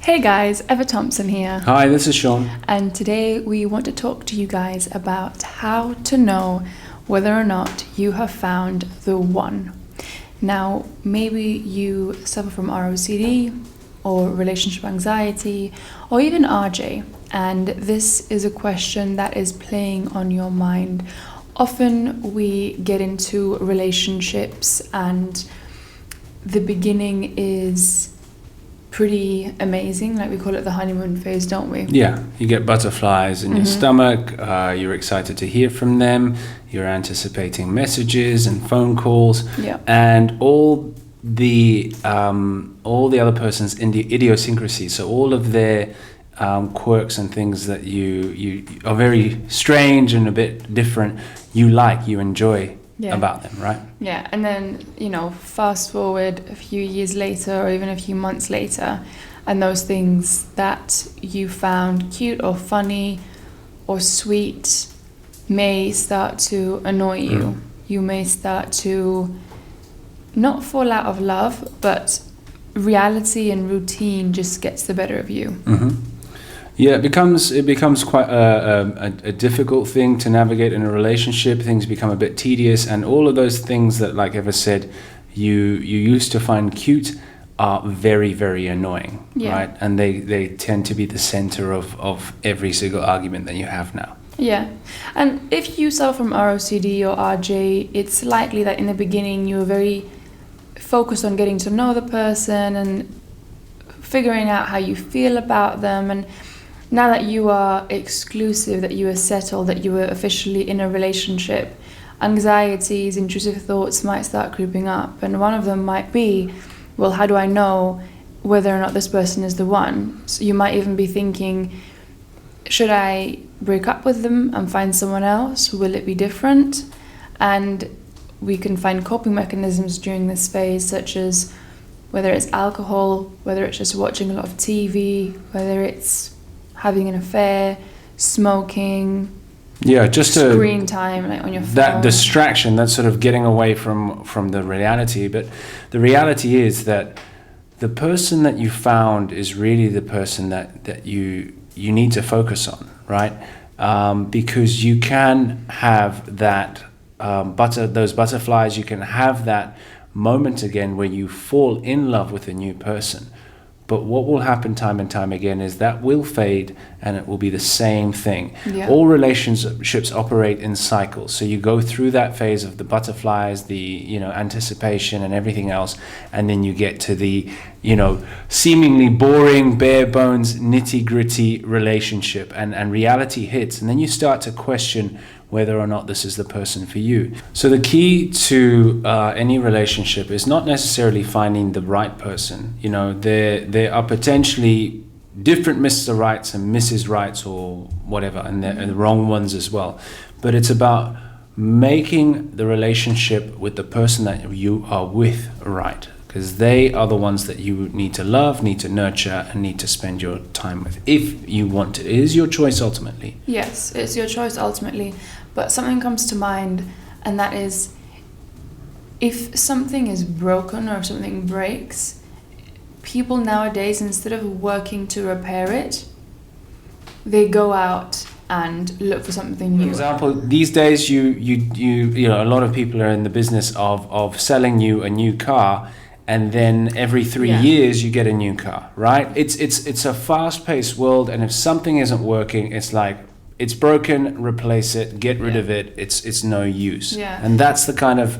Hey guys, Eva Thompson here. Hi, this is Sean. And today we want to talk to you guys about how to know whether or not you have found the one. Now, maybe you suffer from ROCD or relationship anxiety or even RJ, and this is a question that is playing on your mind. Often we get into relationships and the beginning is pretty amazing, like we call it the honeymoon phase, don't we? Yeah, you get butterflies in your stomach, you're excited to hear from them, you're anticipating messages and phone calls, and all the other person's idiosyncrasies, so all of their quirks and things that you are very strange and a bit different, you enjoy about them, right? Yeah, and then, fast forward a few years later or even a few months later, and those things that you found cute or funny or sweet may start to annoy you. You may start to not fall out of love, but reality and routine just gets the better of you. Yeah, it becomes quite a difficult thing to navigate in a relationship. Things become a bit tedious, and all of those things that, like Eva said, you used to find cute are very, very annoying, right? And they tend to be the center of every single argument that you have now. Yeah, and if you suffer from ROCD or RJ, it's likely that in the beginning you were very focused on getting to know the person and figuring out how you feel about them, and now that you are exclusive, that you are settled, that you are officially in a relationship, anxieties, intrusive thoughts might start creeping up. And one of them might be, well, how do I know whether or not this person is the one? So you might even be thinking, should I break up with them and find someone else? Will it be different? And we can find coping mechanisms during this phase, such as whether it's alcohol, whether it's just watching a lot of TV, whether it's having an affair, smoking, just screen time, like on your phone. That distraction, that's sort of getting away from the reality. But the reality is that the person that you found is really the person that you need to focus on, right? Because you can have that those butterflies, you can have that moment again where you fall in love with a new person. But what will happen time and time again is that will fade, and it will be the same thing. All relationships operate in cycles. So you go through that phase of the butterflies, the anticipation and everything else, and then you get to the seemingly boring, bare bones, nitty gritty relationship, and reality hits, and then you start to question whether or not this is the person for you. So the key to any relationship is not necessarily finding the right person. There are potentially different Mr. Rights and Mrs. Rights or whatever, and the wrong ones as well. But it's about making the relationship with the person that you are with right, because they are the ones that you need to love, need to nurture, and need to spend your time with if you want it. It is your choice ultimately. Yes, it's your choice ultimately. But something comes to mind, and that is, if something is broken or if something breaks, people nowadays, instead of working to repair it, they go out and look for something new. For example, these days a lot of people are in the business of selling you a new car, and then every 3 years you get a new car, right? It's a fast-paced world, and if something isn't working, it's like, it's broken, replace it, get rid of it, it's no use. And that's the kind of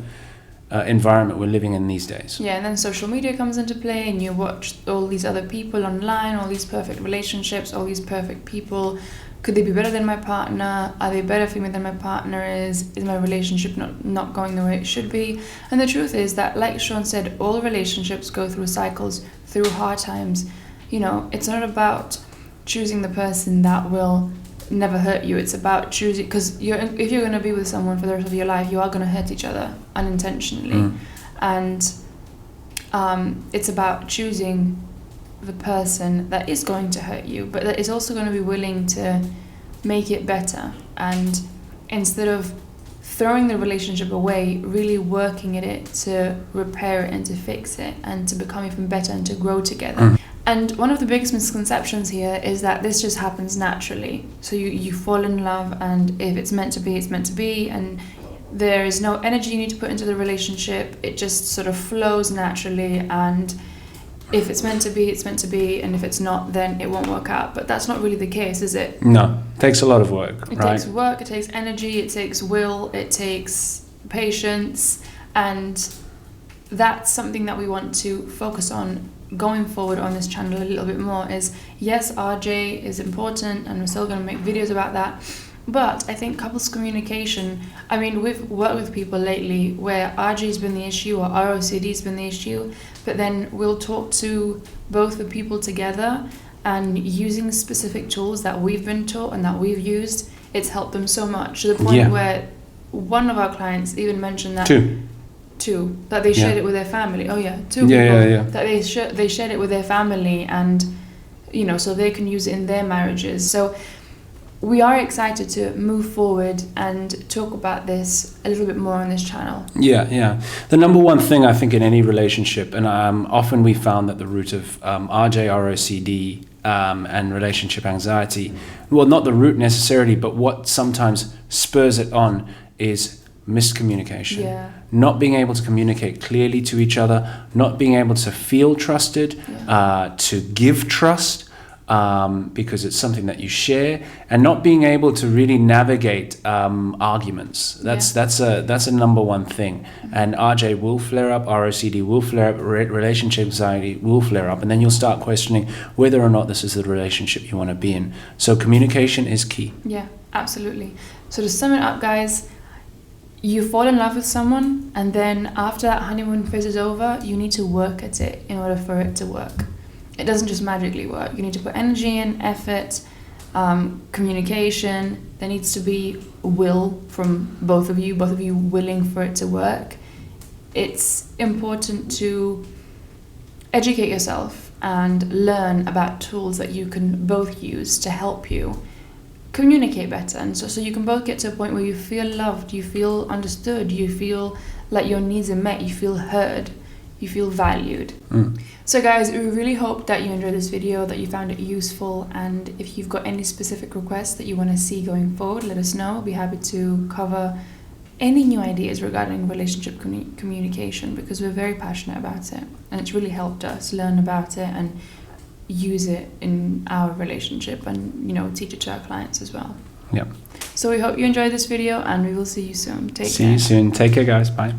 environment we're living in these days. And then social media comes into play, and you watch all these other people online, all these perfect relationships, all these perfect people. Could they be better than my partner? Are they better for me than my partner is? Is my relationship not going the way it should be? And the truth is that, like Sean said, all relationships go through cycles, through hard times. It's not about choosing the person that will never hurt you. It's about choosing, because if you're going to be with someone for the rest of your life, you are going to hurt each other unintentionally. And it's about choosing the person that is going to hurt you, but that is also going to be willing to make it better. And instead of throwing the relationship away, really working at it to repair it and to fix it and to become even better and to grow together. And one of the biggest misconceptions here is that this just happens naturally. So you fall in love, and if it's meant to be, it's meant to be, and there is no energy you need to put into the relationship. It just sort of flows naturally, and if it's meant to be, it's meant to be, and if it's not, then it won't work out. But that's not really the case, is it? No, it takes a lot of work, It right? takes work, it takes energy, it takes will, it takes patience, and that's something that we want to focus on going forward on this channel a little bit more. Is yes, RJ is important, and we're still going to make videos about that, but I think couples communication, I mean, we've worked with people lately where RJ's been the issue or ROCD's been the issue, but then we'll talk to both the people together, and using specific tools that we've been taught and that we've used, it's helped them so much, to the point where one of our clients even mentioned that two that they shared it with their family. Two people that they shared it with their family, and you know, so they can use it in their marriages. So we are excited to move forward and talk about this a little bit more on this channel. Yeah. The number one thing I think in any relationship, and often we found that the root of RJ, ROCD, and relationship anxiety, well, not the root necessarily, but what sometimes spurs it on is miscommunication. Not being able to communicate clearly to each other, not being able to feel trusted, to give trust, because it's something that you share, and not being able to really navigate arguments. That's a number one thing. And RJ will flare up, ROCD will flare up, relationship anxiety will flare up, and then you'll start questioning whether or not this is the relationship you want to be in. So communication is key. Yeah, absolutely. So to sum it up, guys, you fall in love with someone, and then after that honeymoon phase is over, you need to work at it in order for it to work. It doesn't just magically work. You need to put energy in, effort, communication. There needs to be will from both of you willing for it to work. It's important to educate yourself and learn about tools that you can both use to help you communicate better, and so you can both get to a point where you feel loved, you feel understood, you feel like your needs are met, you feel heard, you feel valued. So guys, we really hope that you enjoyed this video, that you found it useful, and if you've got any specific requests that you want to see going forward, let us know. I'll be happy to cover any new ideas regarding relationship communication, because we're very passionate about it, and it's really helped us learn about it and use it in our relationship, and you know, teach it to our clients as well. Yeah. So we hope you enjoyed this video, and we will see you soon. Take care. See you soon. Take care, guys. Bye.